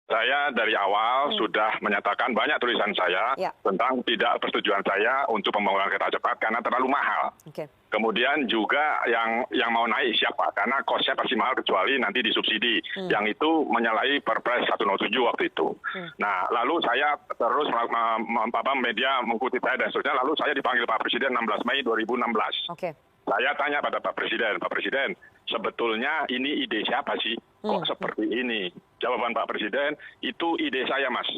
Saya dari awal sudah menyatakan banyak tulisan saya tentang tidak persetujuan saya untuk pembangunan kereta cepat karena terlalu mahal. Kemudian juga yang mau naik siapa? Karena kosnya pasti mahal kecuali nanti disubsidi. Yang itu menyalahi Perpres 107 waktu itu. Nah, lalu saya terus media mengikuti saya dan seterusnya. Lalu saya dipanggil Pak Presiden 16 Mei 2016. Saya tanya pada Pak Presiden, sebetulnya ini ide siapa sih? Kok seperti ini? Jawaban Pak Presiden, itu ide saya, Mas.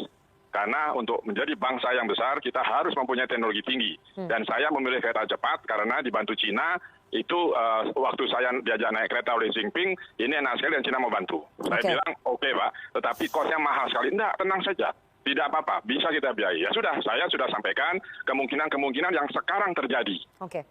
Karena untuk menjadi bangsa yang besar, kita harus mempunyai teknologi tinggi. Dan saya memilih kereta cepat karena dibantu Cina, itu waktu saya diajak naik kereta oleh Xi Jinping, ini enak sekali dan Cina mau bantu. Saya bilang, oke Pak, tetapi kosnya mahal sekali. Enggak, tenang saja. Tidak apa-apa, bisa kita biayai. Ya sudah, saya sudah sampaikan kemungkinan-kemungkinan yang sekarang terjadi.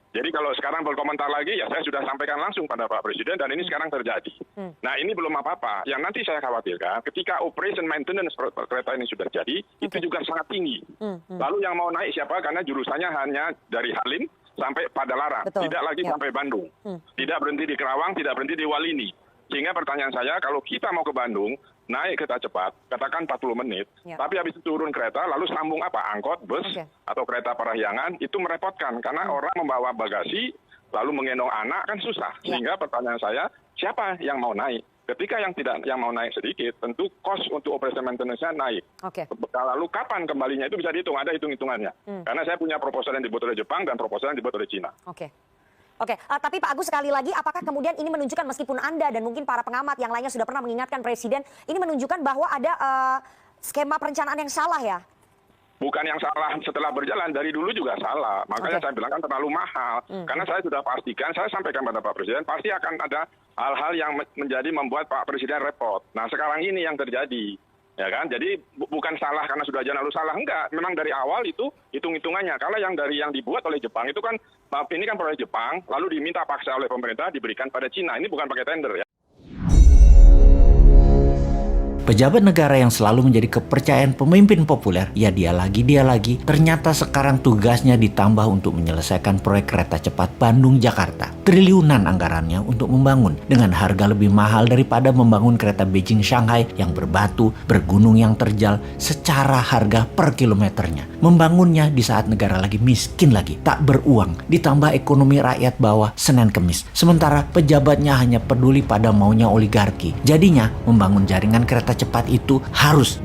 Jadi kalau sekarang berkomentar lagi, ya saya sudah sampaikan langsung pada Pak Presiden dan ini sekarang terjadi. Nah ini belum apa-apa. Yang nanti saya khawatirkan, ketika operation maintenance kereta ini sudah jadi, itu juga sangat tinggi. Lalu yang mau naik siapa? Karena jurusannya hanya dari Halim sampai Padalarang, tidak lagi sampai Bandung. Tidak berhenti di Kerawang, tidak berhenti di Walini. Sehingga pertanyaan saya, kalau kita mau ke Bandung, naik kereta cepat, katakan 40 menit, tapi habis itu turun kereta, lalu sambung apa? Angkot, bus, atau kereta parahyangan, itu merepotkan. Karena orang membawa bagasi, lalu menggendong anak, kan susah. Sehingga pertanyaan saya, siapa yang mau naik? Ketika yang mau naik sedikit, tentu cost untuk operation maintenance-nya naik. Lalu kapan kembalinya itu bisa dihitung, ada hitung-hitungannya. Karena saya punya proposal yang dibuat oleh Jepang dan proposal yang dibuat oleh Cina. Tapi Pak Agus sekali lagi, apakah kemudian ini menunjukkan meskipun Anda dan mungkin para pengamat yang lainnya sudah pernah mengingatkan Presiden, ini menunjukkan bahwa ada skema perencanaan yang salah ya? Bukan yang salah setelah berjalan, dari dulu juga salah. Makanya saya bilang kan terlalu mahal. Karena saya sudah pastikan, saya sampaikan pada Pak Presiden, pasti akan ada hal-hal yang membuat Pak Presiden repot. Nah sekarang ini yang terjadi. Ya kan, jadi bukan salah karena sudah jalan lalu salah, enggak. Memang dari awal itu hitung-hitungannya. Kalau yang dibuat oleh Jepang itu kan, ini kan proyek Jepang, lalu diminta paksa oleh pemerintah diberikan pada Cina. Ini bukan pakai tender ya. Pejabat negara yang selalu menjadi kepercayaan pemimpin populer, ya dia lagi, ternyata sekarang tugasnya ditambah untuk menyelesaikan proyek kereta cepat Bandung-Jakarta. Triliunan anggarannya untuk membangun dengan harga lebih mahal daripada membangun kereta Beijing-Shanghai yang berbatu, bergunung yang terjal secara harga per kilometernya. Membangunnya di saat negara lagi miskin lagi, tak beruang, ditambah ekonomi rakyat bawah Senin Kemis. Sementara pejabatnya hanya peduli pada maunya oligarki. Jadinya membangun jaringan kereta cepat itu harus,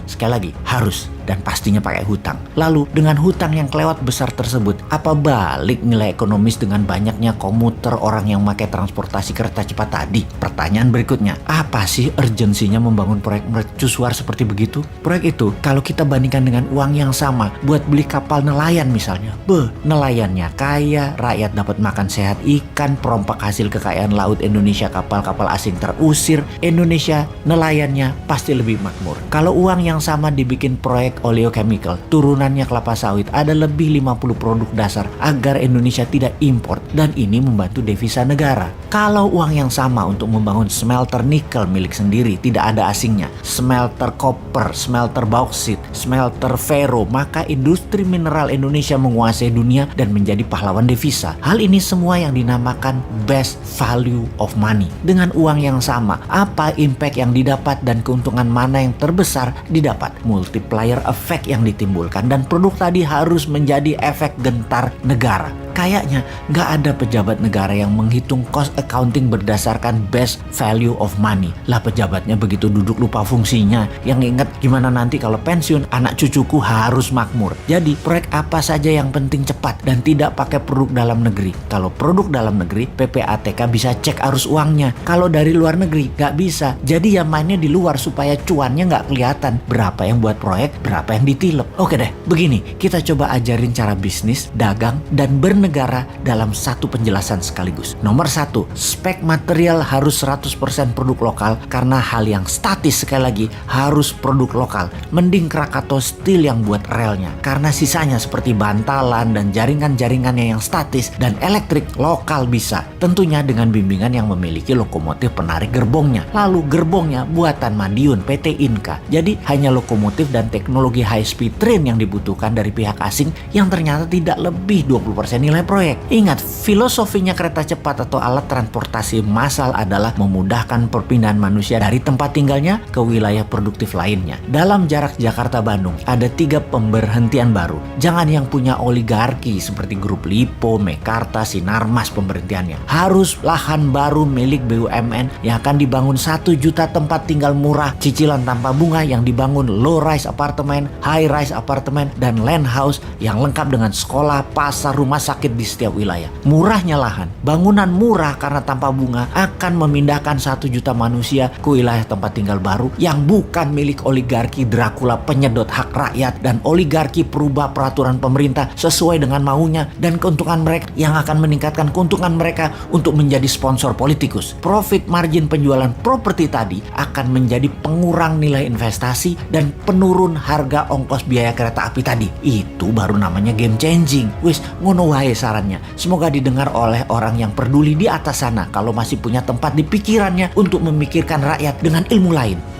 sekali lagi harus, dan pastinya pakai hutang. Lalu dengan hutang yang kelewat besar tersebut, apa balik nilai ekonomis dengan banyaknya komuter orang yang pakai transportasi kereta cepat tadi? Pertanyaan berikutnya, apa sih urgensinya membangun proyek mercusuar seperti begitu? Proyek itu kalau kita bandingkan dengan uang yang sama buat beli kapal nelayan misalnya, nelayannya kaya, rakyat dapat makan sehat ikan, perompak hasil kekayaan laut Indonesia, kapal-kapal asing terusir, Indonesia nelayannya pasti lebih makmur. Kalau uang yang sama dibikin proyek oleochemical, turunannya kelapa sawit, ada lebih 50 produk dasar agar Indonesia tidak import, dan ini membantu devisa negara. Kalau uang yang sama untuk membangun smelter nikel milik sendiri, tidak ada asingnya, smelter koper, smelter bauksit, smelter ferro, maka industri mineral Indonesia menguasai dunia dan menjadi pahlawan devisa. Hal ini semua yang dinamakan best value of money. Dengan uang yang sama, apa impact yang didapat dan keuntungan mana yang terbesar didapat? Multiplier efek yang ditimbulkan, dan produk tadi harus menjadi efek gentar negara. Kayaknya nggak ada pejabat negara yang menghitung cost accounting berdasarkan best value of money. Lah pejabatnya begitu duduk lupa fungsinya. Yang ingat gimana nanti kalau pensiun anak cucuku harus makmur. Jadi proyek apa saja yang penting cepat dan tidak pakai produk dalam negeri. Kalau produk dalam negeri, PPATK bisa cek arus uangnya. Kalau dari luar negeri nggak bisa. Jadi ya mainnya di luar supaya cuannya nggak kelihatan. Berapa yang buat proyek, berapa yang ditilep. Oke deh, begini kita coba ajarin cara bisnis, dagang, dan bernegara dalam satu penjelasan sekaligus. Nomor 1, spek material harus 100% produk lokal karena hal yang statis sekali lagi harus produk lokal. Mending Krakatau Steel yang buat relnya karena sisanya seperti bantalan dan jaringan-jaringannya yang statis dan elektrik lokal bisa. Tentunya dengan bimbingan yang memiliki lokomotif penarik gerbongnya. Lalu gerbongnya buatan Madiun PT Inka. Jadi hanya lokomotif dan teknologi teknologi high speed train yang dibutuhkan dari pihak asing yang ternyata tidak lebih 20% nilai proyek. Ingat, filosofinya kereta cepat atau alat transportasi massal adalah memudahkan perpindahan manusia dari tempat tinggalnya ke wilayah produktif lainnya. Dalam jarak Jakarta-Bandung, ada 3 pemberhentian baru. Jangan yang punya oligarki seperti Grup Lipo, Mekarta, Sinarmas pemberhentiannya. Harus lahan baru milik BUMN yang akan dibangun 1 juta tempat tinggal murah, cicilan tanpa bunga yang dibangun low rise apartemen, high rise apartemen, dan land house yang lengkap dengan sekolah, pasar, rumah sakit di setiap wilayah. Murahnya lahan, bangunan murah karena tanpa bunga akan memindahkan 1 juta manusia ke wilayah tempat tinggal baru yang bukan milik oligarki Dracula penyedot hak rakyat dan oligarki perubah peraturan pemerintah sesuai dengan maunya dan keuntungan mereka yang akan meningkatkan keuntungan mereka untuk menjadi sponsor politikus. Profit margin penjualan properti tadi akan menjadi pengurang nilai investasi dan penurun harga ongkos biaya kereta api tadi. Itu baru namanya game changing. Wis, ngono wae sarannya. Semoga didengar oleh orang yang peduli di atas sana kalau masih punya tempat di pikirannya untuk memikirkan rakyat dengan ilmu lain.